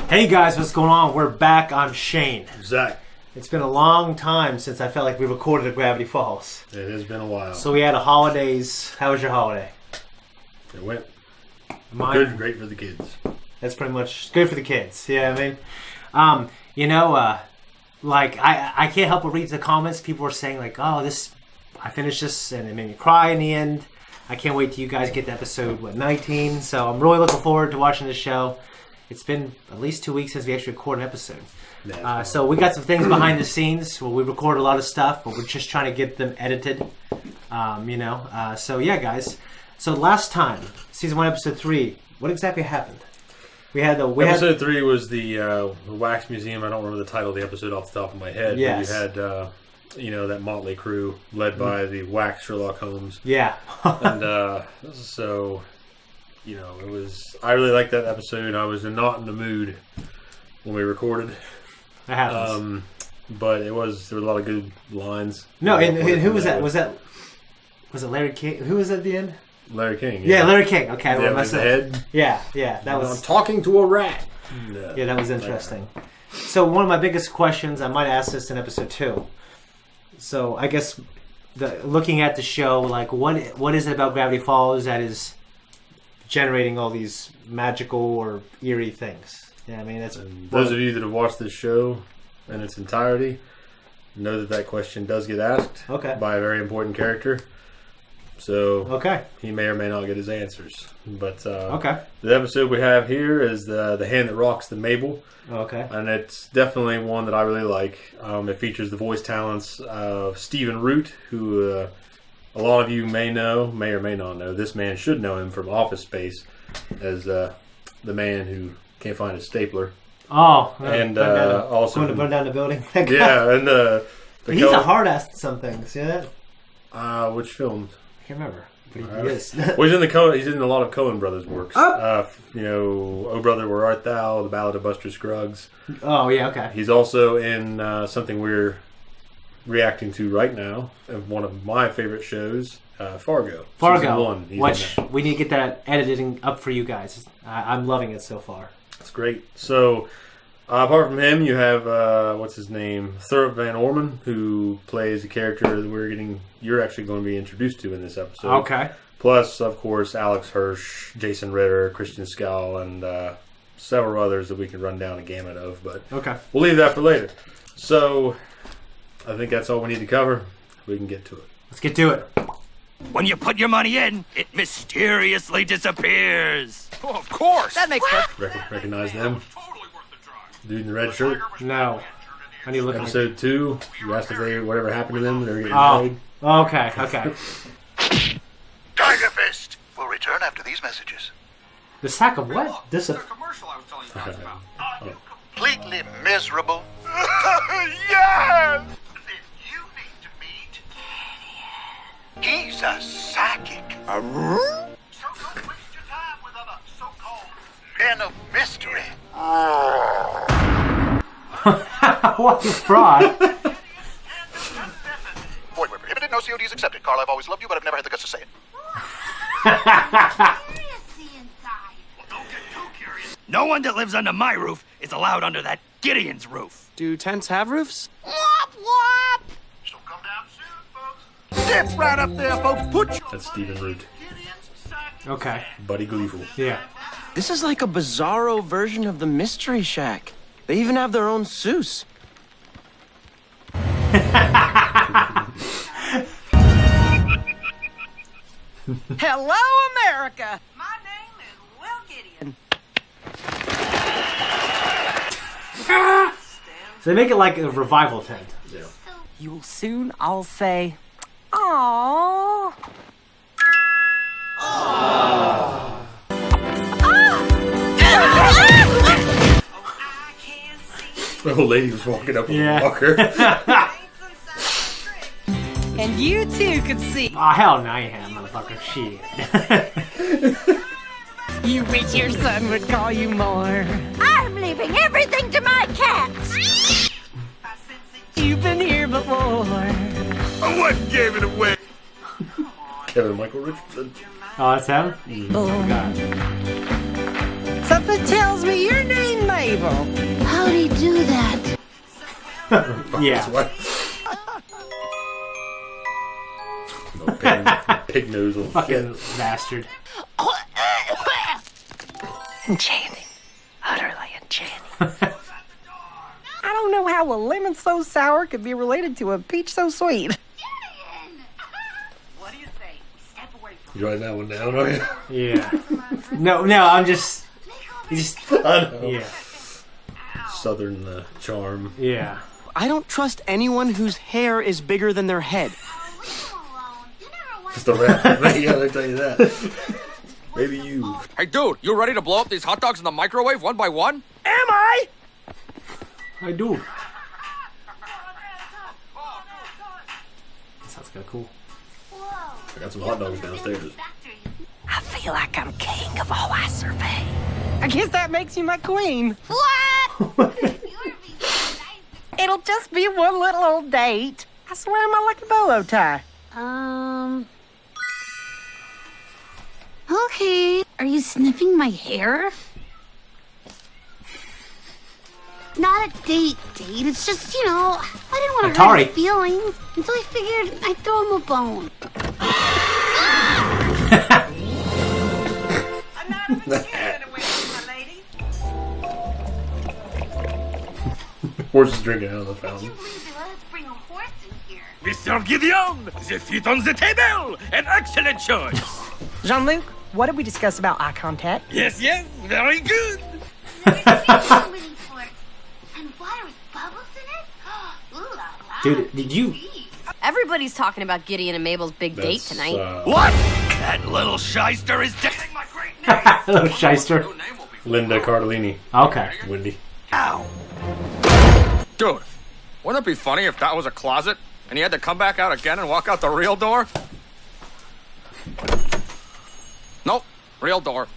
Hey guys, what's going on? We're back. I'm Shane. Zakk. It's been a long time since I felt like we recorded a Gravityfalls. It has been a while. So we had a holidays. How was your holiday? It went Mine, great for the kids. That's pretty much good for the kids. Yeah, I mean, like I can't help but read the comments. People were saying like, "Oh, I finished this and it made me cry in the end." I can't wait till you guys get to episode 19. So I'm really looking forward to watching this show. It's been at least 2 weeks since we actually recorded an episode. So we got some things behind the scenes. Well, we record a lot of stuff, but we're just trying to get them edited. So yeah, guys. So last time, season 1, episode 3, what exactly happened? Episode 3 was the Wax Museum. I don't remember the title of the episode off the top of my head. Yes. But you had, that motley crew led by the Wax Sherlock Holmes. Yeah. And so... it was. I really liked that episode. I was not in the mood when we recorded. That happens. But there were a lot of good lines. No, and who was that? Was it Larry King? Who was at the end? Larry King. Yeah, Larry King. Okay, yeah, with the head. Yeah, that was. I'm talking to a rat. Yeah, that was interesting. So one of my biggest questions, I might ask this in episode 2. So I guess looking at the show, like what is it about Gravityfalls that is generating all these magical or eerie things? Yeah, I mean, that's those of you that have watched this show in its entirety know that question does get asked by a very important character. So he may or may not get his answers. But the episode we have here is the Hand That Rocks the Mabel. And it's definitely one that I really like. It features the voice talents of Stephen Root, who a lot of you may or may not know. This man should know him from Office Space as the man who can't find his stapler. Oh, and also going to burn down the building. Yeah, and he's a hard ass at some things. See that? Which films? I can't remember. But he is. Well, he's in a lot of Coen Brothers works. Oh Brother, Where Art Thou? The Ballad of Buster Scruggs. Oh yeah, okay. He's also in something we're reacting to right now, one of my favorite shows, Fargo. Fargo, 1, which we need to get that editing up for you guys. I'm loving it so far. That's great. So, apart from him, you have what's his name, Thurop Van Orman, who plays a character that you're actually going to be introduced to in this episode. Okay. Plus, of course, Alex Hirsch, Jason Ritter, Christian Scowl, and several others that we can run down a gamut of. But we'll leave that for later. So, I think that's all we need to cover. We can get to it. Let's get to it. When you put your money in, it mysteriously disappears. Oh, of course. That makes sense. Recognize them? Dude in the red shirt? No. I need to look at Episode 2, you asked if whatever happened to them, they were getting paid. Okay. Tiger Fist will return after these messages. The sack of what? Commercial I was telling you guys about. Are you completely miserable? Yes! Then you need to meet He's a psychic. So don't waste your time with other so-called men of mystery. What a fraud. Boy, we're prohibited. No CODs accepted. Carl, I've always loved you, but I've never had the guts to say it. No one that lives under my roof is allowed under that Gideon's roof. Do tents have roofs? Wop, wop! She'll come down soon, folks. Step right up there, folks. Put your That's Stephen Root. Okay. Buddy Gleeful. Yeah. This is like a bizarro version of the Mystery Shack. They even have their own Seuss. Hello, America! My name is Will Gideon. So they make it like a revival tent. Yeah. You will soon all say, "Aww." The old lady was walking up with a walker. And you too could see. Oh, hell no, you have, motherfucker. Shit. You wish your son would call you more. I'm leaving everything to my cats. You've been here before. What gave it away? Kevin Michael Richardson. Oh, that's him? Oh. God. Something tells me your name, Mabel. How'd he do that? Yeah. No, pig noodle. Fucking bastard. Enchanting. Utterly enchanting. I don't know how a lemon so sour could be related to a peach so sweet. What do you say? Step away from You writing that one down, are you? Yeah. No, I'm just... I know. Yeah. Southern charm. Yeah. I don't trust anyone whose hair is bigger than their head. Just a rat. Yeah, let me tell you that. Maybe you. Hey, dude, you ready to blow up these hot dogs in the microwave one by one? Am I? I do. That sounds kind of cool. I got some hot dogs downstairs. I feel like I'm king of all I survey. I guess that makes you my queen. What? It'll just be one little old date. I swear my lucky bolo tie. Okay. Are you sniffing my hair? Not a date. It's just, I didn't want to hurt his feelings. Until I figured I'd throw him a bone. Horse is drinking out of the fountain. Let's bring a horse in here. Mr. Gideon, the feet on the table. An excellent choice. Jean-Luc, what did we discuss about eye contact? Yes, very good. And water with bubbles in it? Ooh la la. Dude, did you... Everybody's talking about Gideon and Mabel's big date tonight. What? That little shyster is dating my great name. Little shyster. Linda Cardellini. Okay. Wendy. Ow. Dude, wouldn't it be funny if that was a closet and he had to come back out again and walk out the real door? Nope, real door.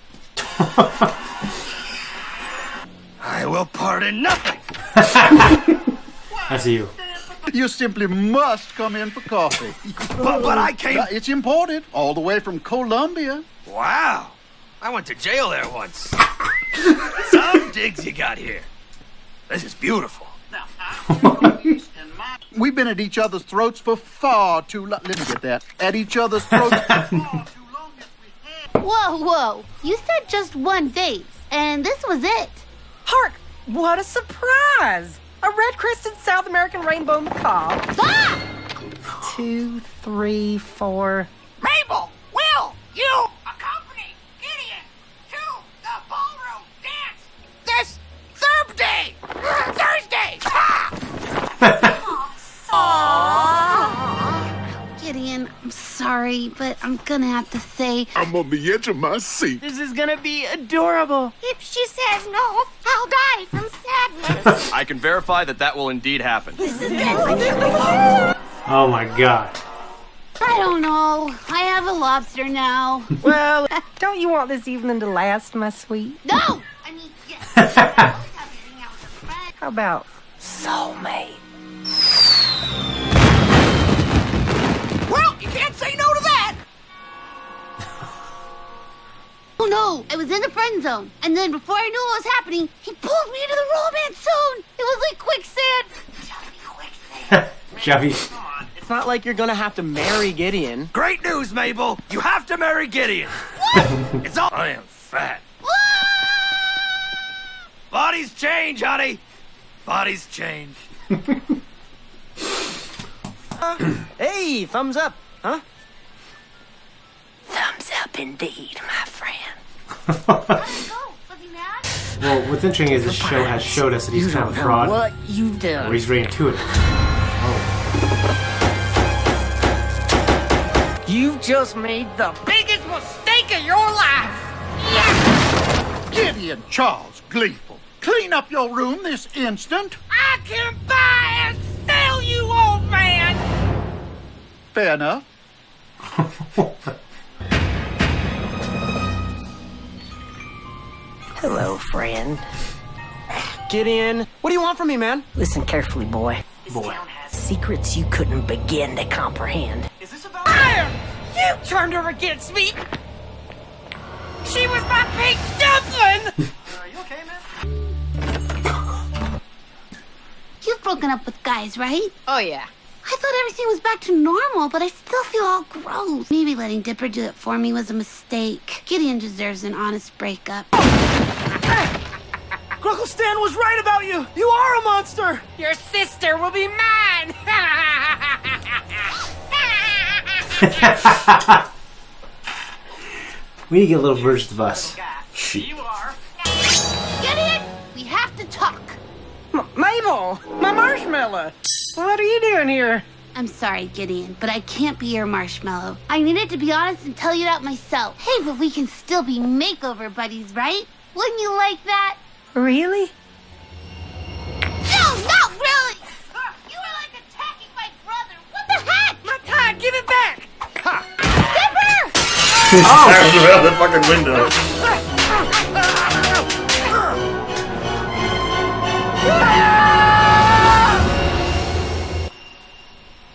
I will pardon nothing. That's you. You simply must come in for coffee. But I came... It's imported, all the way from Colombia. Wow. I went to jail there once. Some digs you got here. This is beautiful. We've been at each other's throats for far too long. Let me get that. At each other's throats for far too long as we have. Whoa. You said just one date, and this was it. Hark! What a surprise! A red-crested South American rainbow macaw. Ah! 2, 3, 4. Mabel, will you accompany Gideon to the ballroom dance this Thursday? Gideon, I'm sorry, but I'm gonna have to say... I'm on the edge of my seat. This is gonna be adorable. If she says no, I'll die from sadness. I can verify that will indeed happen. Oh my god. I don't know. I have a lobster now. Well, don't you want this evening to last, my sweet? No! I mean, yes. How about soulmate? Well, you can't say no to that. Oh no, I was in the friend zone. And then before I knew what was happening, he pulled me into the romance zone. It was like quicksand. Chubby. It's not like you're gonna have to marry Gideon. Great news, Mabel. You have to marry Gideon. What? It's all... I am fat. Bodies change, honey. Bodies change. Hey, thumbs up, huh? Thumbs up indeed, my friend. Well, what's interesting is the show has showed us that he's kind of a fraud. What you've done. Or he's very intuitive. Oh. You've just made the biggest mistake of your life. Gideon Charles Gleeful, clean up your room this instant. I can buy and sell you, old man. Fair enough. Hello, friend. Gideon, what do you want from me, man? Listen carefully, boy. Boy. Secrets you couldn't begin to comprehend. Is this about fire? You turned her against me. She was my pink dumpling. okay, man? You've broken up with guys, right? Oh, yeah. I thought everything was back to normal, but I still feel all gross. Maybe letting Dipper do it for me was a mistake. Gideon deserves an honest breakup. Grunkle Stan was right about you. You are a monster. Your sister will be mine! We need to get little versions of us. You are. Gideon, we have to talk. Mabel! My marshmallow! What are you doing here? I'm sorry, Gideon, but I can't be your marshmallow. I needed to be honest and tell you that myself. Hey, but we can still be makeover buddies, right? Wouldn't you like that? Really? No, not really! You were like attacking my brother. What the heck? My tie, give it back! Dipper! Around the fucking window.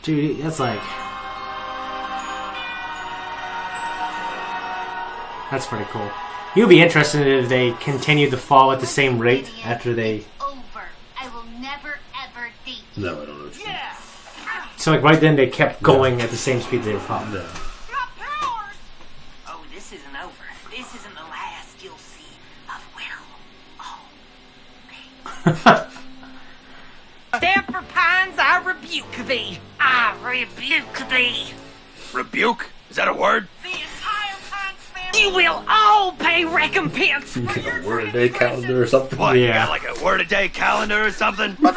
Dude, that's like... That's pretty cool. You'd be interested if they continued to fall at the same rate after they... Over. I will never, ever date you. No, I don't know. So like right then they kept going at the same speed they were falling. No. Oh, this isn't over. This isn't the last you'll see of Will. Stanford Pines, I rebuke thee. I rebuke thee. Rebuke? Is that a word? The entire Pines family. You will all pay recompense. You get a word-a-day calendar or something? What, you Yeah. got like a word-a-day calendar or something? But,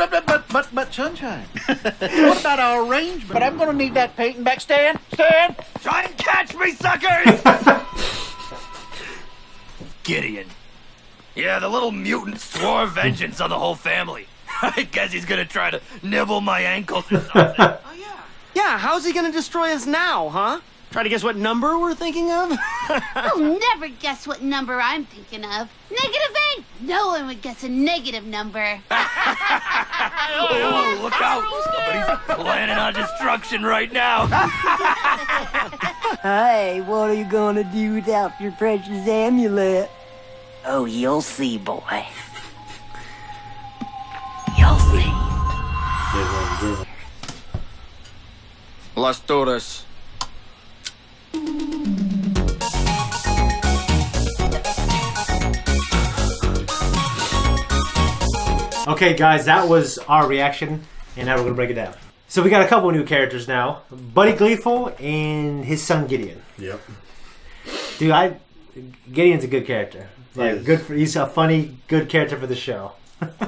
Sunshine. What about our arrangement? But I'm gonna need that painting back. Stan! Try and catch me, suckers! Gideon. Yeah, the little mutant swore vengeance on the whole family. I guess he's gonna try to nibble my ankles or something. Oh, yeah. Yeah, how's he gonna destroy us now, huh? Try to guess what number we're thinking of? You'll never guess what number I'm thinking of. -8! No one would guess a negative number. Oh, look out! Somebody's planning on destruction right now. Hey, what are you gonna do without your precious amulet? Oh, you'll see, boy. You'll see. Let's do this. Okay, guys, that was our reaction, and now we're gonna break it down. So we got a couple new characters now: Buddy Gleeful and his son Gideon. Yep. Dude, Gideon's a good character. Like, he's a funny, good character for the show.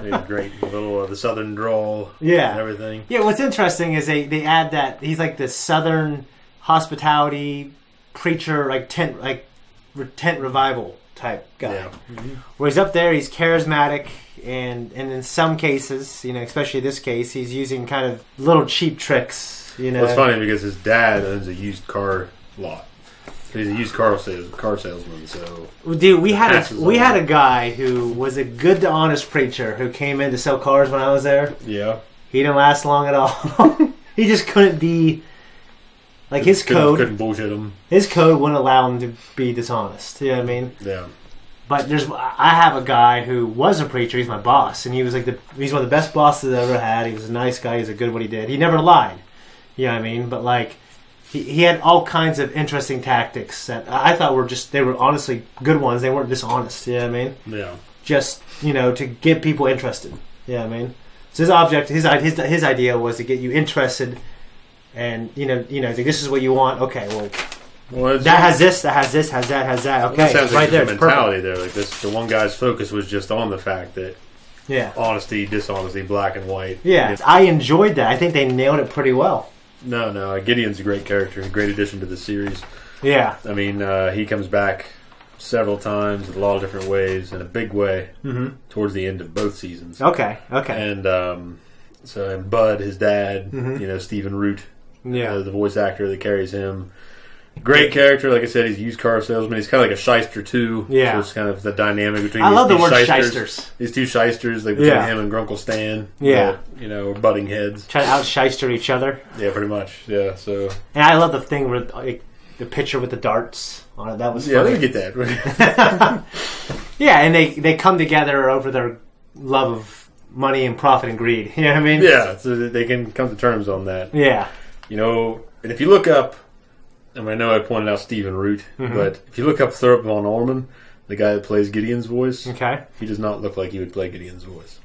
He's great. A little the southern drawl. Yeah. And everything. Yeah. What's interesting is they add that he's like the southern hospitality preacher, like tent revival type guy. Yeah. Mm-hmm. Where he's up there, he's charismatic, and in some cases, you know, especially this case, he's using kind of little cheap tricks. You know, well, it's funny because his dad owns a used car lot. He's a used car salesman. So, dude, we had a guy who was a good to honest preacher who came in to sell cars when I was there. Yeah, he didn't last long at all. He just couldn't be like his code. Couldn't bullshit him. His code wouldn't allow him to be dishonest. You know what I mean? Yeah. But I have a guy who was a preacher. He's my boss, and he was like he's one of the best bosses I ever had. He was a nice guy. He's a good at what he did. He never lied. You know what I mean? But like. He had all kinds of interesting tactics that I thought they were honestly good ones. They weren't dishonest. You know what I mean? Yeah. Just, you know, to get people interested. You know what I mean? So his idea was to get you interested, and you know, like, this is what you want. Okay, well that has this, that has this, has that. Okay, well, sounds right like there. The mentality there, like this. The one guy's focus was just on the fact that honesty, dishonesty, black and white. Yeah, I enjoyed that. I think they nailed it pretty well. No. Gideon's a great character, a great addition to the series. Yeah. I mean, he comes back several times in a lot of different ways, in a big way, towards the end of both seasons. Okay. And and Bud, his dad, you know, Stephen Root, the voice actor that carries him. Great character, like I said, he's a used car salesman. He's kind of like a shyster too. Yeah, so it's kind of the dynamic between. I love the word shysters. These two shysters, like between him and Grunkle Stan. Yeah, that, you know, butting heads, try to out-shyster each other. Yeah, pretty much. Yeah, so. And I love the thing with like, the picture with the darts on it. That was funny. Yeah, let me get that. Yeah, and they come together over their love of money and profit and greed. You know what I mean? Yeah, so that they can come to terms on that. Yeah. You know, and if you look up, and I know I pointed out Stephen Root, but if you look up Thurp Von Orman, the guy that plays Gideon's voice, he does not look like he would play Gideon's voice.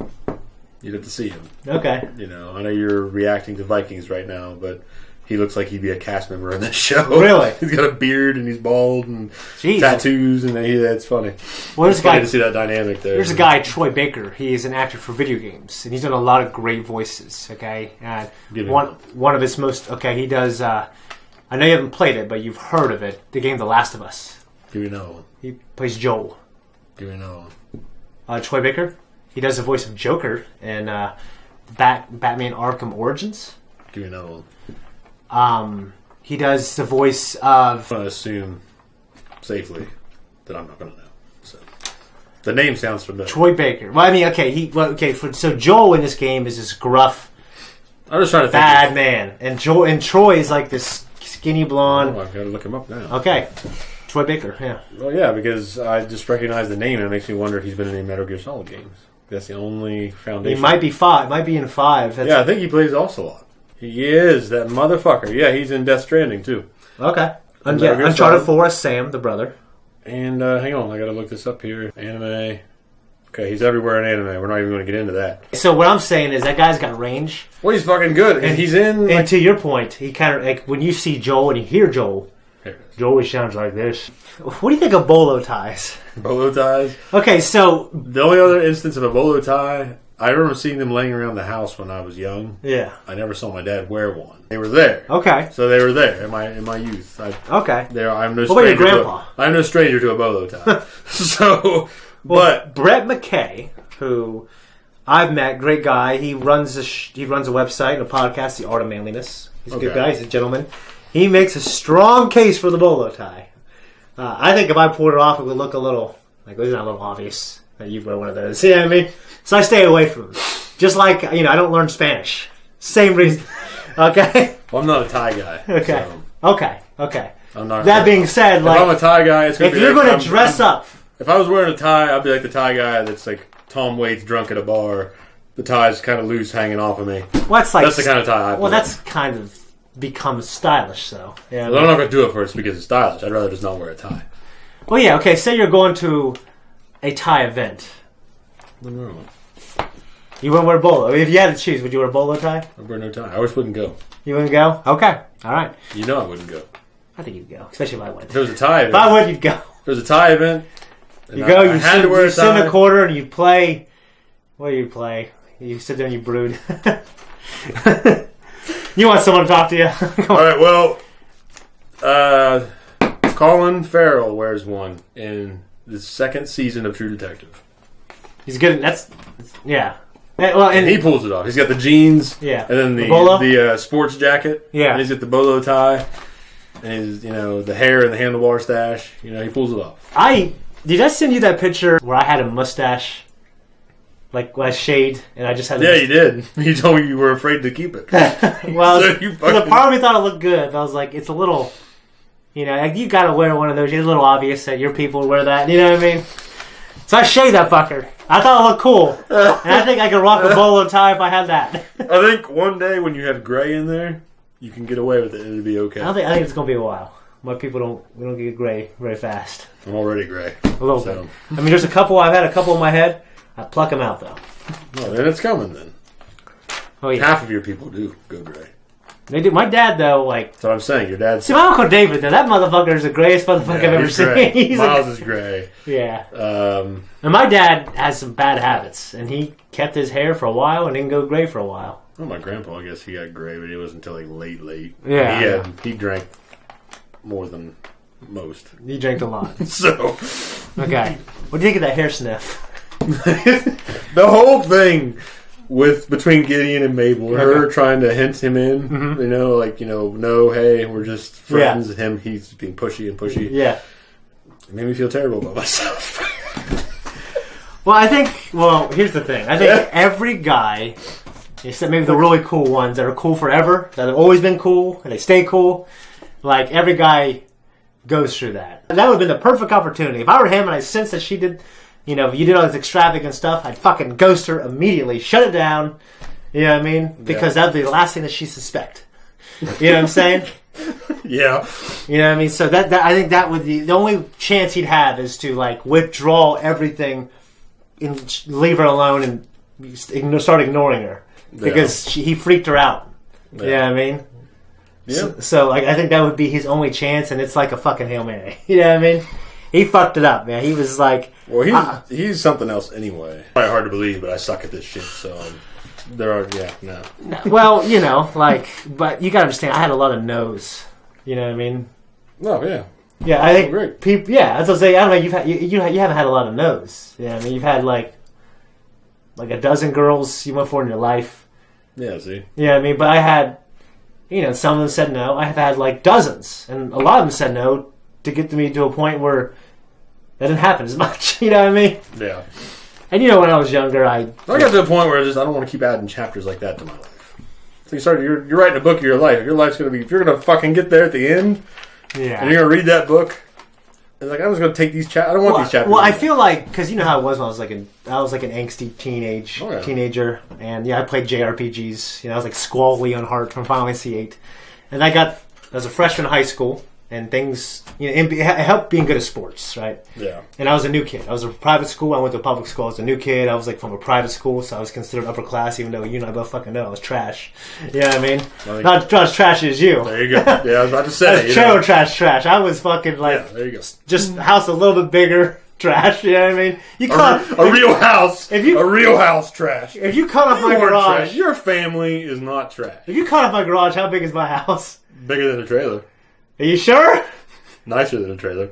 You'd have to see him. Okay. You know, I know you're reacting to Vikings right now, but he looks like he'd be a cast member in this show. Really? He's got a beard and he's bald and tattoos, and that's funny. Well, it's funny to see that dynamic there. There's a guy, Troy Baker. He's an actor for video games, and he's done a lot of great voices. Okay, and one of his most he does. I know you haven't played it, but you've heard of it. The game The Last of Us. Give me another one. He plays Joel. Give me another one. Troy Baker. He does the voice of Joker in Batman Arkham Origins. Give me another one. He does the voice of... I'm going to assume safely that I'm not going to know. So the name sounds familiar. Troy Baker. Well, I mean, so Joel in this game is this gruff, I'm just trying to think bad man, and Troy is like this skinny blonde. Oh, I've got to look him up now. Okay, Troy Baker. Yeah. Well, yeah, because I just recognize the name, and it makes me wonder if he's been in any Metal Gear Solid games. That's the only foundation. He might be five. Might be in 5. That's I think he plays Ocelot. He is that motherfucker. Yeah, he's in Death Stranding too. Okay. Uncharted 4, Sam, the brother. And hang on, I gotta look this up here. Anime. Okay, he's everywhere in anime. We're not even going to get into that. So what I'm saying is that guy's got range. Well, he's fucking good, and he's in. And to your point, he kind of like when you see Joel and you hear Joel, Joel always sounds like this. What do you think of bolo ties? Bolo ties. Okay, so the only other instance of a bolo tie, I remember seeing them laying around the house when I was young. Yeah. I never saw my dad wear one. They were there. Okay. So they were there in my youth. Okay. I'm no stranger. What about your grandpa? I'm no stranger to a bolo tie. But Brett McKay, who I've met, great guy. He runs a website and a podcast, The Art of Manliness. He's a good guy. He's a gentleman. He makes a strong case for the bolo tie. I think if I pulled it off, it would look a little like it's not a little obvious that you wear one of those. You know what I mean? So I stay away from them. Just like I don't learn Spanish. Same reason. Okay. Well, I'm not a tie guy. Okay. So. Okay. I'm not. That being said, if I'm a tie guy, it's gonna if you're going to dress up. If I was wearing a tie, I'd be like the tie guy that's like Tom Waits drunk at a bar. The tie's kind of loose, hanging off of me. Well, that's the kind of tie I put. Well, that's kind of becomes stylish, though. Yeah. Well, I'm not going to do it first because it's stylish. I'd rather just not wear a tie. Well, yeah. Okay. Say you're going to a tie event. Wouldn't wear one. You wouldn't wear a bolo. If you had to choose, would you wear a bolo tie? I'd wear no tie. I just wouldn't go. You wouldn't go? Okay. All right. You know I wouldn't go. I think you'd go, especially if I went. If there was a tie event. If I would, you'd go. If there was a tie event. You go, you sit in a corner and you play. What do you play? You sit there and you brood. You want someone to talk to you? Alright, well, Colin Farrell wears one in the 2nd season of True Detective. He's good. Yeah. Well, and he pulls it off. He's got the jeans. Yeah. And then the sports jacket. Yeah. And he's got the bolo tie. And his, the hair and the handlebar stash. He pulls it off. Did I send you that picture where I had a mustache? Like, when I shaved and I just had... Yeah, you did. You told me you were afraid to keep it. Well, the part of me thought it looked good. But I was like, it's a little... you gotta wear one of those. It's a little obvious that your people wear that. You know what I mean? So I shaved that fucker. I thought it looked cool. And I think I could rock a bolo tie if I had that. I think one day when you have gray in there, you can get away with it. It'll be okay. I think it's going to be a while. My people we don't get gray very fast. I'm already gray. A little bit. I mean, I've had a couple in my head. I pluck them out, though. Well, then it's coming, then. Oh, yeah. Half of your people do go gray. They do. My dad, though, like... That's what I'm saying. Your dad's... See, my Uncle David, though, that motherfucker is the grayest motherfucker I've ever seen. Miles is gray. Yeah. And my dad has some bad habits, and he kept his hair for a while and didn't go gray for a while. Well, my grandpa, I guess he got gray, but it wasn't until like late. Yeah. He drank more than most. He drank a lot. So. Okay. What do you think of that hair sniff? The whole thing between Gideon and Mabel, her trying to hint him in, no, hey, we're just friends, and he's being pushy and pushy. Yeah. It made me feel terrible about myself. Well, here's the thing. I think every guy, except maybe the really cool ones that are cool forever, that have always been cool, and they stay cool, like every guy goes through that. And that would have been the perfect opportunity. If I were him and I sensed that she did You know, if you did all this extravagant stuff, I'd fucking ghost her immediately, shut it down. You know what I mean? Because that'd be the last thing that she'd suspect. You know what I'm saying? Yeah. You know what I mean? So that I think that would be the only chance he'd have is to like withdraw everything and leave her alone and start ignoring her because he freaked her out. Yeah. You know what I mean? Yeah. So like I think that would be his only chance, and it's like a fucking Hail Mary. You know what I mean? He fucked it up, man. He was like, well, he's something else anyway. Probably hard to believe, but I suck at this shit. So there are no. Well, you know, like, but you gotta understand. I had a lot of no's. You know what I mean? Oh yeah. Yeah, I think people. Yeah, that's what I'm saying. I don't know. You haven't had a lot of no's. Yeah, I mean, you've had like a dozen girls you went for in your life. Yeah, see. Yeah, I mean, but I had, you know, some of them said no. I have had like dozens, and a lot of them said no to get me to a point where that didn't happen as much. You know what I mean? Yeah. And you know, when I was younger, I got to the point where I don't want to keep adding chapters like that to my life. So you're writing a book of your life. Your life's gonna be, if you're gonna fucking get there at the end, and you're gonna read that book. It's like, I'm just gonna take these chapters. I don't want these chapters. Well, I feel like, because you know how it was when I was like an angsty teenager, and I played JRPGs. You know, I was like Squally on Heart from Final Fantasy VIII, and I was a freshman in high school, and things, you know, it helped being good at sports, right? Yeah. And I was a new kid. I was a private school. I went to a public school. I was a new kid. I was like from a private school, so I was considered upper class, even though you and I both fucking know I was trash. You know what I mean? Not as trashy as you. There you go. Yeah, I was about to say. Trailer trash. I was fucking like, there you go. Just house a little bit bigger. Trash, you know what I mean? You a real house. A real house trash. If you cut off my garage, trash. Your family is not trash. If you cut off my garage, how big is my house? Bigger than a trailer. Are you sure? Nicer than a trailer.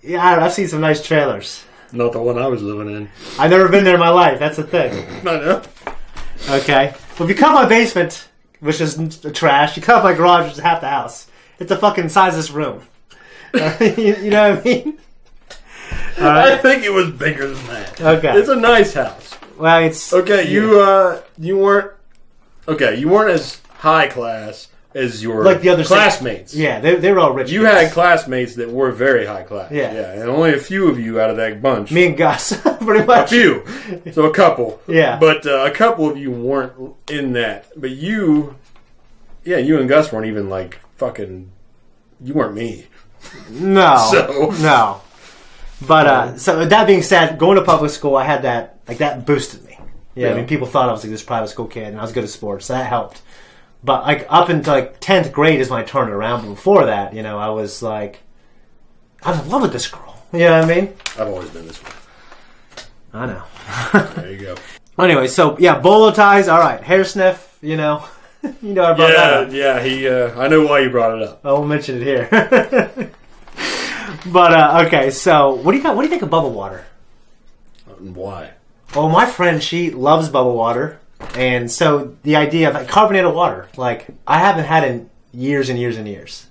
Yeah, I've seen some nice trailers. Not the one I was living in. I've never been there in my life. That's the thing. I know. Okay. Well, if you cut my basement, which is trash, you cut my garage, which is half the house. It's the fucking size of this room. You know what I mean? I think it was bigger than that. Okay. It's a nice house. Well, it's... Okay, you weren't... Okay, you weren't as high class as your like the other classmates. Yeah, they were all rich. You had classmates that were very high class. Yeah. And only a few of you out of that bunch. Me and Gus, pretty much. A few. So a couple. Yeah. But a couple of you weren't in that. But you and Gus weren't even like fucking... You weren't me. No. No. But, so that being said, going to public school, I had that boosted me. Yeah, I mean, people thought I was like this private school kid, and I was good at sports, so that helped. But like up until like 10th grade is when I turned it around. But before that, you know, I was like, I was in love with this girl. You know what I mean? I've always been this way. I know. There you go. Anyway, so yeah, bolo ties. All right, hair sniff. You know, I brought that up. Yeah. I know why you brought it up. I won't mention it here. But okay, so what do you think of bubble water? Why? Well, my friend, she loves bubble water. And so the idea of like, carbonated water, like I haven't had it in years and years and years.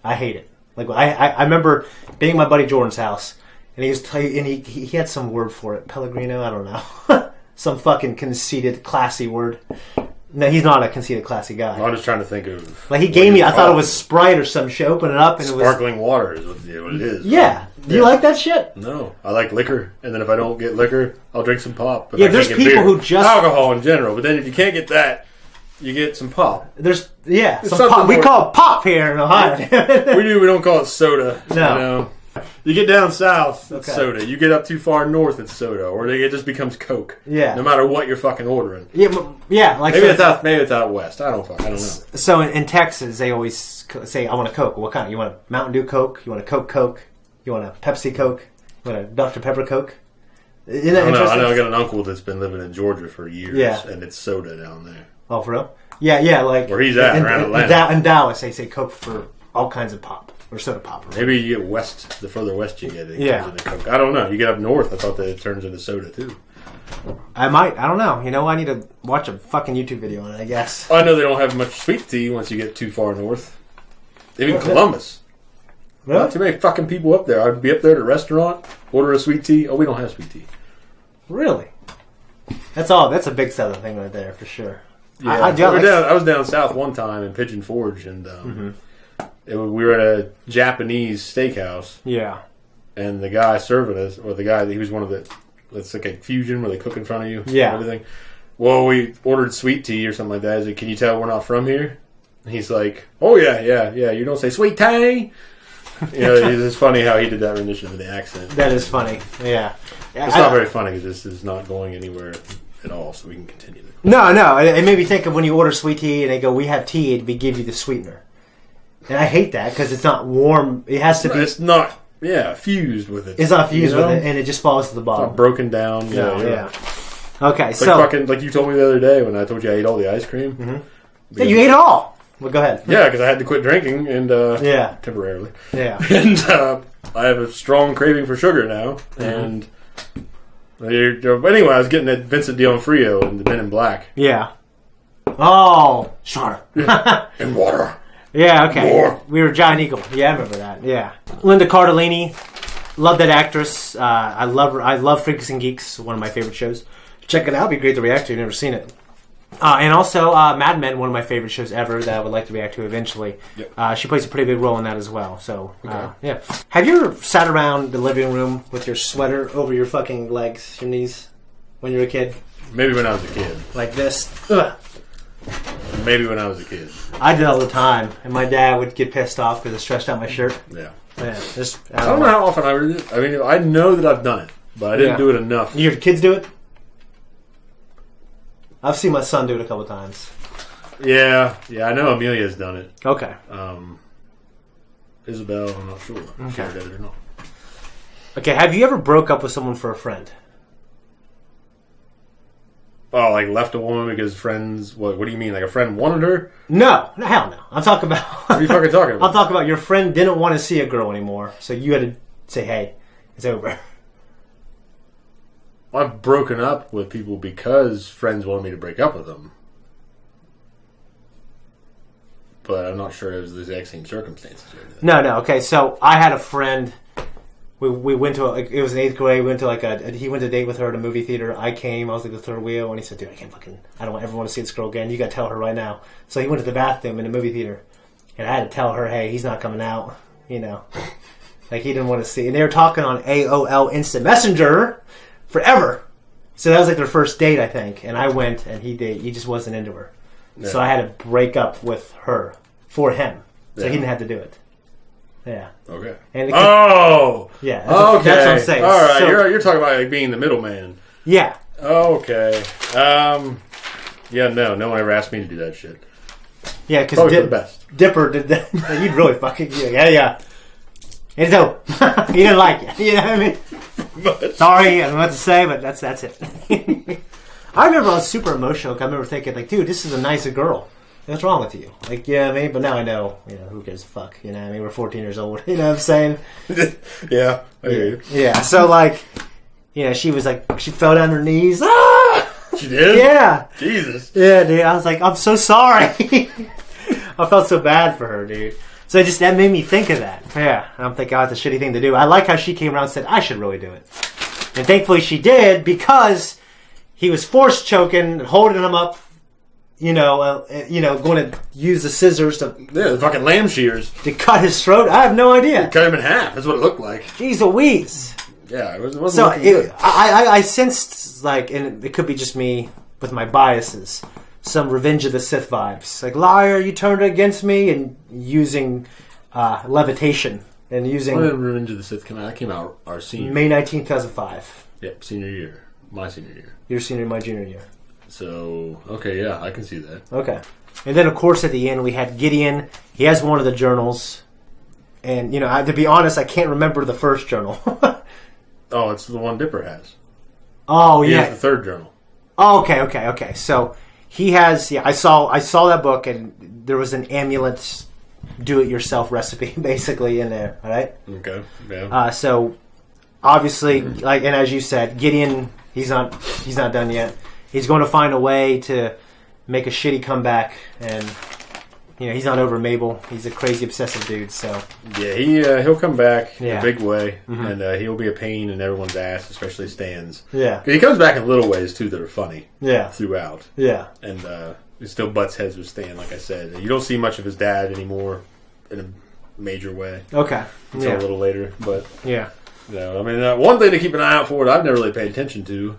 I hate it. Like I remember being at my buddy Jordan's house, and he had some word for it, Pellegrino. I don't know, some fucking conceited, classy word. No, he's not a conceited, classy guy. I'm just trying to think of. Like he gave me, I thought it was Sprite or some shit. Open it up and sparkling water is what it is. Yeah. Do you like that shit? No, I like liquor, and then if I don't get liquor, I'll drink some pop. There's people who just alcohol in general, but then if you can't get that, you get some pop. There's some pop. We call it pop here in Ohio. We don't call it soda. No. You know? You get down south, it's soda. You get up too far north, it's soda, or it just becomes Coke. Yeah. No matter what you're fucking ordering. Yeah. Like maybe it's out west. I don't know. So in Texas, they always say, "I want a Coke." What kind? You want a Mountain Dew Coke? You want a Coke? You want a Pepsi Coke? You want a Dr Pepper Coke? Isn't that interesting? I know. I got an uncle that's been living in Georgia for years, and it's soda down there. Oh, for real? Yeah. Like where he's at, around Atlanta. In Dallas, they say Coke for all kinds of pop. Or soda pop. Right? Maybe you get west. The further west you get, it turns into Coke. I don't know. You get up north, I thought that it turns into soda too. I might. I don't know. You know, I need to watch a fucking YouTube video on it, I guess. I know they don't have much sweet tea once you get too far north. Even Columbus. Really? Not too many fucking people up there. I'd be up there at a restaurant, order a sweet tea. Oh, we don't have sweet tea. Really? That's all. That's a big southern thing right there, for sure. Yeah. I was down south one time in Pigeon Forge, and we were at a Japanese steakhouse. Yeah. And the guy serving us, or the guy, he was one of the it's like a fusion where they cook in front of you. Yeah. And everything. Well, we ordered sweet tea or something like that. He's like, can you tell we're not from here? And he's like, oh, yeah. You don't say sweet tea. It's funny how he did that rendition of the accent. That is funny. Yeah. It's not very funny because this is not going anywhere at all, so we can continue. No. It made me think of when you order sweet tea and they go, we have tea, and we give you the sweetener. And I hate that because it's not warm. It has to be. It's not, fused with it. It's not fused with it, and it just falls to the bottom. It's not broken down. Yeah. Okay, it's so. Like you told me the other day when I told you I ate all the ice cream. Mm-hmm. Yeah, you ate it all. Well, go ahead. Yeah, because I had to quit drinking and temporarily. Yeah. And I have a strong craving for sugar now. And anyway, I was getting that Vincent D'Onofrio and the Men in Black. Yeah. Oh, sure. And water. Yeah, okay. More. We were Giant Eagle. Yeah, I remember that. Yeah. Linda Cardellini. Love that actress. I love her. I love Freaks and Geeks, one of my favorite shows. Check it out. It'd be great to react to. You've never seen it. And also Mad Men, one of my favorite shows ever that I would like to react to eventually. Yep. She plays a pretty big role in that as well. So, yeah. Have you ever sat around the living room with your sweater over your fucking legs, your knees, when you were a kid? Maybe when I was a kid. Like this? Ugh. Maybe when I was a kid. I did all the time, and my dad would get pissed off because I stretched out my shirt. Yeah. Yeah. I don't know how often I did it. I mean, I know that I've done it, but I didn't do it enough. Your kids do it? I've seen my son do it a couple times. Yeah, I know Amelia's done it. Okay. Isabel, I'm not sure. Okay. If she did it or not. Okay, have you ever broke up with someone for a friend? Oh, like left a woman because friends... What do you mean? Like a friend wanted her? No, hell no. I'm talking about... What are you fucking talking about? I'm talking about your friend didn't want to see a girl anymore, so you had to say, hey, it's over. I've broken up with people because friends wanted me to break up with them. But I'm not sure it was the exact same circumstances. No, okay. So I had a friend. We went to it was in 8th grade. We went to he went to date with her at a movie theater. I came. I was like the third wheel, and he said, "Dude, I don't ever want to see this girl again. You got to tell her right now." So he went to the bathroom in the movie theater, and I had to tell her, "Hey, he's not coming out." Like he didn't want to see. And they were talking on AOL Instant Messenger forever. So that was like their first date, I think. And I went, and he just wasn't into her. Yeah. So I had to break up with her for him. So he didn't have to do it. Yeah. Okay. And yeah. That's what I'm saying. All right. So, you're talking about like being the middleman. Yeah. Okay. Yeah. No one ever asked me to do that shit. Yeah, because the best. Dipper did that. You'd really fucking yeah. And so he didn't like it. You know what I mean? Sorry, I don't know what to say, but that's it. I remember I was super emotional. I remember thinking, like, dude, this is a nicer girl. What's wrong with you? Like, yeah, I mean, but now I know, who gives a fuck? You know what I mean? We're 14 years old. You know what I'm saying? Yeah, I hear you. Yeah, so, like, she was like, she fell down her knees. Ah! She did? Yeah. Jesus. Yeah, dude. I was like, I'm so sorry. I felt so bad for her, dude. So that made me think of that. Yeah, I'm thinking, that's a shitty thing to do. I like how she came around and said, I should really do it. And thankfully she did, because he was force choking, holding him up, going to use the scissors to... Yeah, the fucking lamb shears. To cut his throat. I have no idea. Cut him in half. That's what it looked like. Jeez Louise. Yeah, it wasn't good. I sensed, like, and it could be just me with my biases, some Revenge of the Sith vibes. Like, liar, you turned against me, and using levitation. And using... When did Revenge of the Sith come out? That came out our senior May 19th, 2005. Yep, senior year. My senior year. Your senior, my junior year. So, okay, yeah, I can see that. Okay. And then, of course, at the end, we had Gideon. He has one of the journals. And, to be honest, I can't remember the first journal. Oh, it's the one Dipper has. Oh, he yeah. has the third journal. Oh, okay. So, he has... Yeah, I saw that book, and there was an amulet do-it-yourself recipe, basically, in there. All right? Okay, yeah. So, obviously, and as you said, Gideon, he's not done yet. He's going to find a way to make a shitty comeback, and he's not over Mabel. He's a crazy obsessive dude. So yeah, he'll come back in a big way, and he'll be a pain in everyone's ass, especially Stan's. Yeah, he comes back in little ways too that are funny. Yeah, throughout. Yeah, and he still butts heads with Stan. Like I said, you don't see much of his dad anymore in a major way. Okay, until a little later, but yeah. I mean, one thing to keep an eye out for that I've never really paid attention to,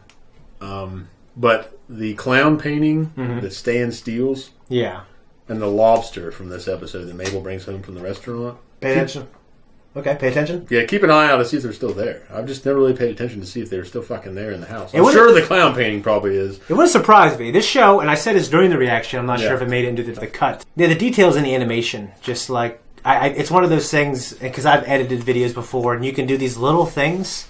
but the clown painting that Stan steals, and the lobster from this episode that Mabel brings home from the restaurant. Pay attention. Okay, pay attention. Yeah, keep an eye out to see if they're still there. I've just never really paid attention to see if they're still fucking there in the house. I'm sure the clown painting probably is. It wouldn't surprise me. This show, and I said this during the reaction, I'm not sure if it made it into the cut. Yeah, the details in the animation, just like, it's one of those things, because I've edited videos before, and you can do these little things.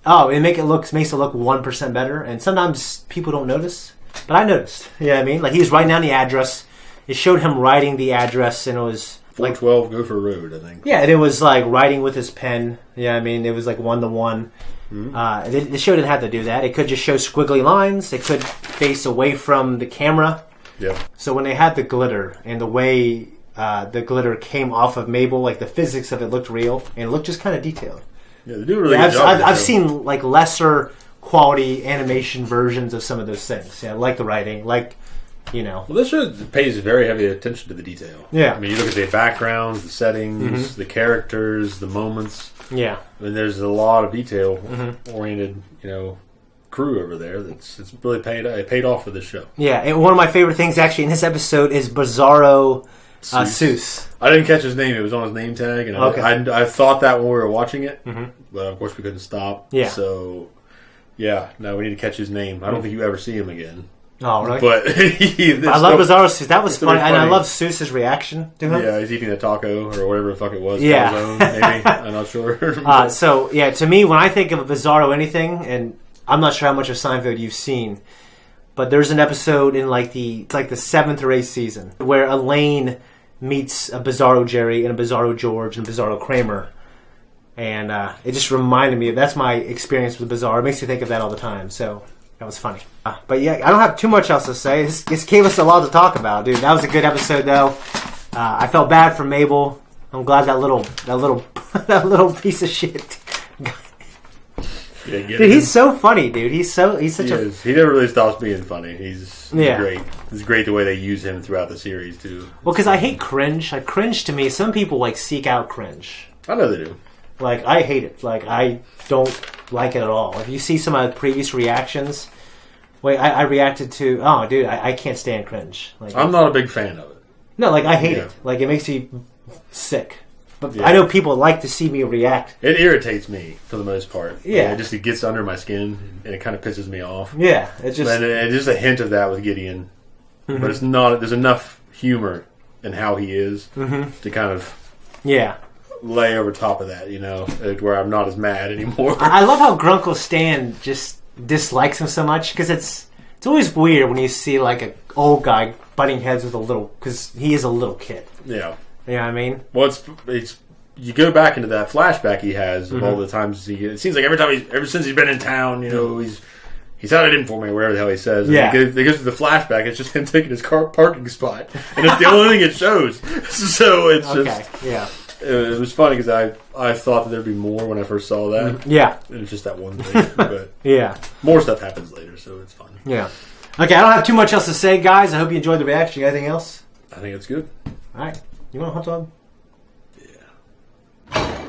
Oh, it makes it look 1% better, and sometimes people don't notice, but I noticed. You know what I mean? Like, he was writing down the address. It showed him writing the address, and it was 412 Gopher Road, I think. Yeah, and it was like writing with his pen. Yeah, I mean, it was like 1-to-1. The show didn't have to do that. It could just show squiggly lines. It could face away from the camera. Yeah. So when they had the glitter and the way the glitter came off of Mabel, like the physics of it looked real and it looked just kind of detailed. Yeah, they do a really good job. I've seen like lesser quality animation versions of some of those things. Yeah, like the writing, like. Well, this show pays very heavy attention to the detail. Yeah. I mean, you look at the backgrounds, the settings, the characters, the moments. Yeah. I mean, there's a lot of detail-oriented, crew over there. It's really paid off for this show. Yeah, and one of my favorite things actually in this episode is Bizarro Seuss. I didn't catch his name. It was on his name tag, and I thought that when we were watching it, but of course we couldn't stop. Yeah. So, yeah, now we need to catch his name. I don't think you ever see him again. Oh, really? But I love Bizarro Seuss. That was funny. And I love Seuss's reaction to him. Yeah, he's eating a taco or whatever the fuck it was. Yeah. Calzone, maybe. I'm not sure. To me, when I think of a Bizarro anything, and I'm not sure how much of Seinfeld you've seen, but there's an episode in like the 7th or 8th season where Elaine meets a Bizarro Jerry and a Bizarro George and a Bizarro Kramer. And it just reminded me, that's my experience with Bizarro. It makes me think of that all the time. So that was funny. But yeah, I don't have too much else to say. This gave us a lot to talk about, dude. That was a good episode, though. I felt bad for Mabel. I'm glad that little piece of shit. Dude, he's so funny, dude. He never really stops being funny. He's great. It's great the way they use him throughout the series too. Well, because I hate cringe. Like cringe to me, some people like seek out cringe. I know they do. Like I hate it. Like I don't like it at all. If you see some of my previous reactions, I reacted to. Oh, dude, I can't stand cringe. Like I'm not a big fan of it. No, like I hate it. Like it makes me sick. But I know people like to see me react. It irritates me for the most part. Yeah, it gets under my skin and it kind of pisses me off. Yeah, it's just and just a hint of that with Gideon, but it's not. There's enough humor in how he is to kind of lay over top of that, where I'm not as mad anymore. I love how Grunkle Stan just dislikes him so much because it's always weird when you see like an old guy butting heads with a little, because he is a little kid. Yeah. You know what I mean? Well, it's you go back into that flashback he has of all the times it seems like ever since he's been in town, he's had it in for me, whatever the hell he says. Yeah. And he goes to the flashback, it's just him taking his car parking spot, and it's the only thing it shows. So it's it was funny because I thought that there'd be more when I first saw that. Yeah. And it's just that one thing. But more stuff happens later, so it's fun. Yeah. Okay, I don't have too much else to say, guys. I hope you enjoyed the reaction. You got anything else? I think it's good. All right. You want a hot dog? Yeah.